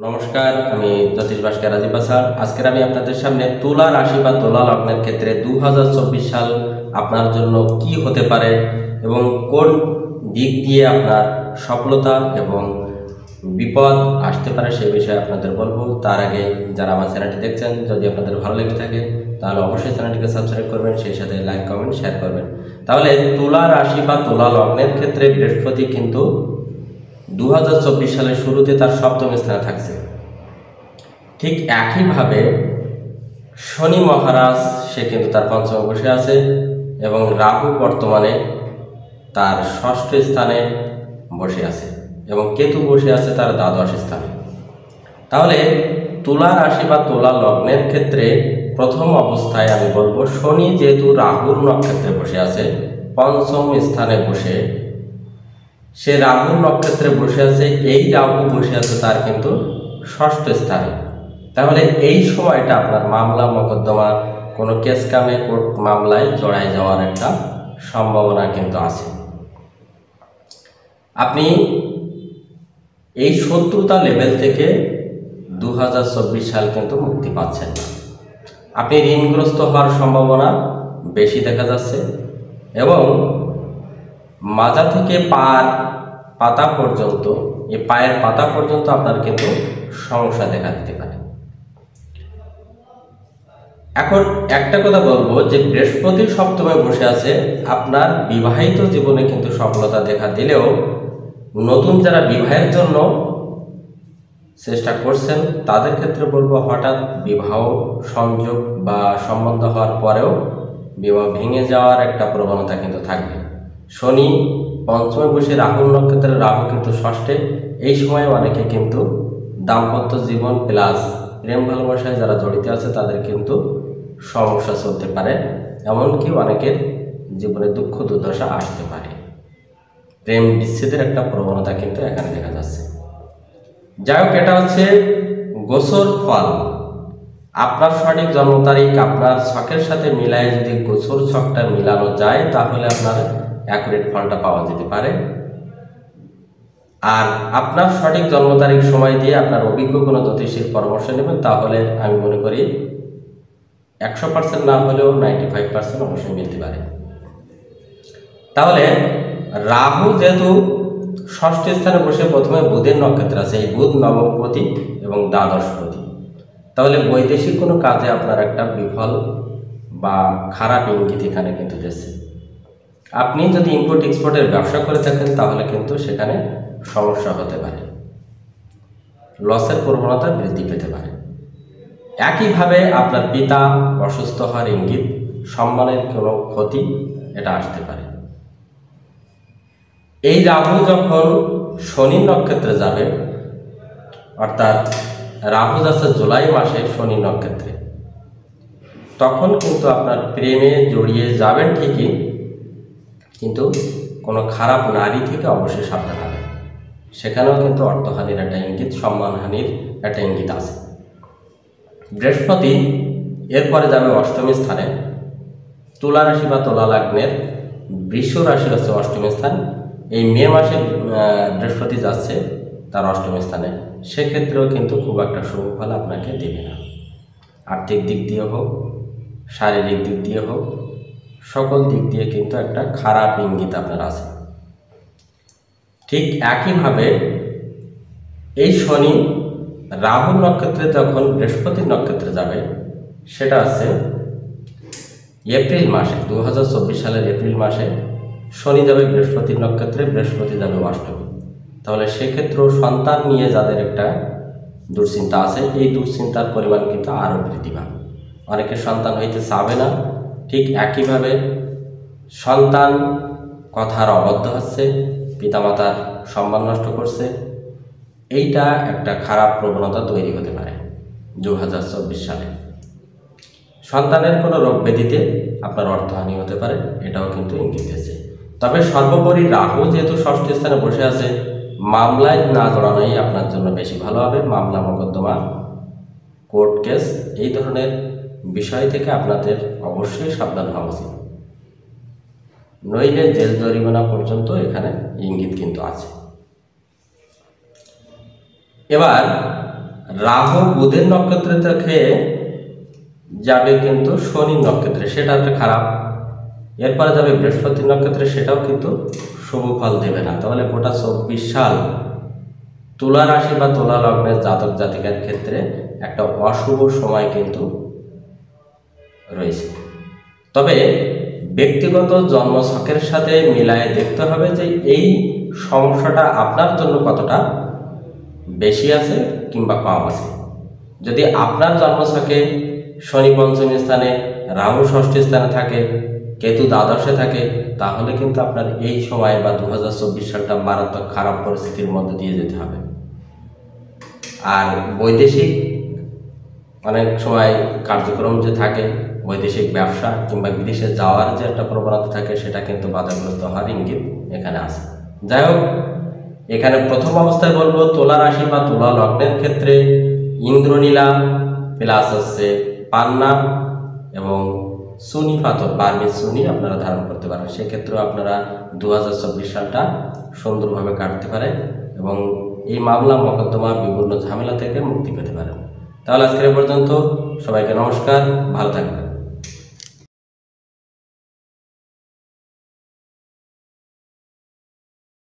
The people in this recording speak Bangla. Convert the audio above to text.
নমস্কার, আমি জ্যোতিষ ভাস্কর রাজীব বাসার। আজকের আমি আপনাদের সামনে তুলা রাশি বা তুলা লগ্নের ক্ষেত্রে 2024 সাল আপনার জন্য কি হতে পারে এবং কোন দিক দিয়ে আপনার সফলতা এবং বিপদ আসতে পারে সে বিষয়ে আপনাদের বলবো। তার আগে যারা আমার চ্যানেলটি দেখছেন, যদি আপনাদের ভালো লেগে থাকে তাহলে অবশ্যই চ্যানেলটিকে সাবস্ক্রাইব করবেন, সেই সাথে লাইক কমেন্ট শেয়ার করবেন। তাহলে তুলা রাশি বা তুলা লগ্নের ক্ষেত্রে বৃহস্পতি কিন্তু 2024 সালের শুরুতে তার সপ্তম স্থানে থাকছে। ঠিক একইভাবে শনি মহারাজ সে কিন্তু তার পঞ্চমে বসে আছে এবং রাহু বর্তমানে তার ষষ্ঠ স্থানে বসে আছে এবং কেতু বসে আছে তার দ্বাদশ স্থানে। তাহলে তুলা রাশি বা তুলা লগ্নের ক্ষেত্রে প্রথম অবস্থায় আমি বলবো, শনি যেহেতু রাহুর নক্ষত্রে বসে আছে, পঞ্চম স্থানে বসে সে রাহুর নক্ষত্রে বসে আছে, এই রাহু বসে আছে তার কিন্তু ষষ্ঠ স্থানে। তাহলে এই সময়টা আপনার মামলা মোকদ্দমা, কোনো কেস কামে কোর্ট মামলায় জড়ায় যাওয়ার একটা সম্ভাবনা কিন্তু আছে। আপনি এই শত্রুতা লেভেল থেকে 2024 সাল কিন্তু মুক্তি পাচ্ছেন না। আপনি ঋণগ্রস্ত হওয়ার সম্ভাবনা বেশি দেখা যাচ্ছে এবং মাজা থেকে পাতা পর্যন্ত, এই পায়ের পাতা পর্যন্ত আপনার কিন্তু সমস্যা দেখা দিতে পারে। এখন একটা কথা বলবো যে বৃহস্পতি সপ্তমে বসে আছে, আপনার বিবাহিত জীবনে কিন্তু সফলতা দেখা দিলেও নতুন যারা বিবাহের জন্য চেষ্টা করছেন তাদের ক্ষেত্রে বলবো, হঠাৎ বিবাহ সংযোগ বা সম্বন্ধ হওয়ার পরেও বিবাহ ভেঙে যাওয়ার একটা প্রবণতা কিন্তু থাকবে। শনি পঞ্চমে বসে রাহুর নক্ষত্রে, রাহু কিন্তু ষষ্ঠে। এই সময় অনেকে কিন্তু দাম্পত্য জীবন প্লাস প্রেম ভালোবাসায় যারা জড়িত আছে তাদের কিন্তু সমস্যা চলতে পারে, এমনকি অনেকের জীবনে দুঃখ দুর্দশা আসতে পারে। প্রেম বিচ্ছেদের একটা প্রবণতা কিন্তু এখানে দেখা যাচ্ছে। যাই হোক, এটা হচ্ছে গোচর ফল। আপনার সঠিক জন্ম তারিখ আপনার ছকের সাথে মিলায় যদি গোচর ছকটা মিলানো যায় তাহলে আপনার অ্যাকুরেট ফলটা পাওয়া যেতে পারে। আর আপনার সঠিক জন্ম তারিখ সময় দিয়ে আপনার অভিজ্ঞ কোনো জ্যোতিষীর পরামর্শ নেবেন, তাহলে আমি মনে করি 100% না হলেও 95% অবশ্যই মিলতে পারে। তাহলে রাহু যেহেতু ষষ্ঠ স্থানে বসে প্রথমে বুধের নক্ষত্র আছে, এই বুধ নবমপতি এবং দ্বাদশপতি। তাহলে বৈদেশিক কোনো কাজে আপনার একটা বিফল বা খারাপ ইঙ্গিত এখানে কিন্তু দিচ্ছে। আপনি যদি ইম্পোর্ট এক্সপোর্টের ব্যবসা করে থাকেন তাহলে কিন্তু সেখানে সমস্যা হতে পারে, লসের প্রবণতা বৃদ্ধি পেতে পারে। একইভাবে আপনার পিতা অসুস্থ হওয়ার ইঙ্গিত, সম্মানের কোনো ক্ষতি এটা আসতে পারে। এই রাহু যখন শনি নক্ষত্রে যাবে, অর্থাৎ রাহু যাচ্ছে জুলাই মাসে শনি নক্ষত্রে, তখন কিন্তু আপনার প্রেমে জড়িয়ে যাবেন ঠিকই, কিন্তু কোনো খারাপ নারী থেকে অবশ্যই সাবধান হবে। সেখানেও কিন্তু অর্থহানির একটা ইঙ্গিত, সম্মানহানির একটা ইঙ্গিত আছে। বৃহস্পতি এরপরে যাবে অষ্টম স্থানে। তুলা রাশি বা তুলা লগ্নের বৃষ রাশি হচ্ছে অষ্টম স্থান। এই মে মাসে বৃহস্পতি যাচ্ছে তার অষ্টম স্থানে, সেক্ষেত্রেও কিন্তু খুব একটা শুভ ফল আপনাকে দেবে না। আর্থিক দিক দিয়ে হোক, শারীরিক দিক দিয়ে হোক, সকল দিক দিয়ে কিন্তু একটা খারাপ ইঙ্গিত আপনার আছে। ঠিক একইভাবে এই শনি রাহুর নক্ষত্রে যখন বৃহস্পতির নক্ষত্রে যাবে, সেটা আছে এপ্রিল মাসে, 2024 সালের এপ্রিল মাসে শনি যাবে বৃহস্পতির নক্ষত্রে, বৃহস্পতি যাবে অষ্টমী। তাহলে সেক্ষেত্রেও সন্তান নিয়ে যাদের একটা দুশ্চিন্তা আছে, এই দুশ্চিন্তার পরিমাণ কিন্তু আরও বৃদ্ধি পাবে। অনেকে সন্তান হইতে চাবে না, ঠিক একইভাবে সন্তান কথার অবদ্ধ হচ্ছে, পিতামাতার সম্মান নষ্ট করছে। এইটা একটা খারাপ প্রবণতা তৈরি হতে পারে 2024 সালে। সন্তানের কোনো রোগ ব্যাধিতে আপনার অর্থহানি হতে পারে, এটাও কিন্তু ইঙ্গিত দিয়েছে। তবে সর্বোপরি রাহু যেহেতু ষষ্ঠ স্থানে বসে আছে, মামলায় না জড়ানোই আপনার জন্য বেশি ভালো হবে। মামলা মোকদ্দমা, কোর্ট কেস, এই ধরনের বিষয় থেকে আপনাদের অবশ্যই সাবধান হওয়া উচিত, নইলে জেল জরিমানা পর্যন্ত এখানে ইঙ্গিত কিন্তু আছে। এবার রাহু বুধের নক্ষত্রে থেকে যাবে কিন্তু শনির নক্ষত্রে, সেটা একটা খারাপ। এরপরে যাবে বৃহস্পতির নক্ষত্রে, সেটাও কিন্তু শুভ ফল দেবে না। তাহলে গোটা 24 সাল তুলা রাশি বা তুলা লগ্নের জাতক জাতিকার ক্ষেত্রে একটা অশুভ সময় কিন্তু রয়েছে। তবে ব্যক্তিগত জন্মছকের সাথে মিলায়ে দেখতে হবে যে এই সমস্যাটা আপনার জন্য কতটা বেশি আছে কিংবা কম আছে। যদি আপনার জন্মছকে শনি পঞ্চমী স্থানে, রাহু ষষ্ঠ স্থানে থাকে, কেতু দ্বাদশে থাকে, তাহলে কিন্তু আপনার এই সময় বা 2024 সালটা মারাত্মক খারাপ পরিস্থিতির মধ্যে দিয়ে যেতে হবে। আর বৈদেশিক অনেক সময় কার্যক্রম যে থাকে, বৈদেশিক ব্যবসা কিংবা বিদেশে যাওয়ার যে একটা প্রবণতা থাকে, সেটা কিন্তু বাধাগ্রস্ত হওয়ার ইঙ্গিত এখানে আছে। যাই হোক, এখানে প্রথম অবস্থায় বলবো তুলা রাশি বা তুলা লগ্নের ক্ষেত্রে ইন্দ্রনীলা প্লাস হচ্ছে পান্না এবং সুনি পাথর, বার্মিজ সুনি আপনারা ধারণ করতে পারেন। সেক্ষেত্রেও আপনারা 2024 সালটা সুন্দরভাবে কাটতে পারে এবং এই মামলা মোকদ্দমা বিভিন্ন ঝামেলা থেকে মুক্তি পেতে পারেন। তাহলে আজকের পর্যন্ত সবাইকে নমস্কার, ভালো থাকবেন।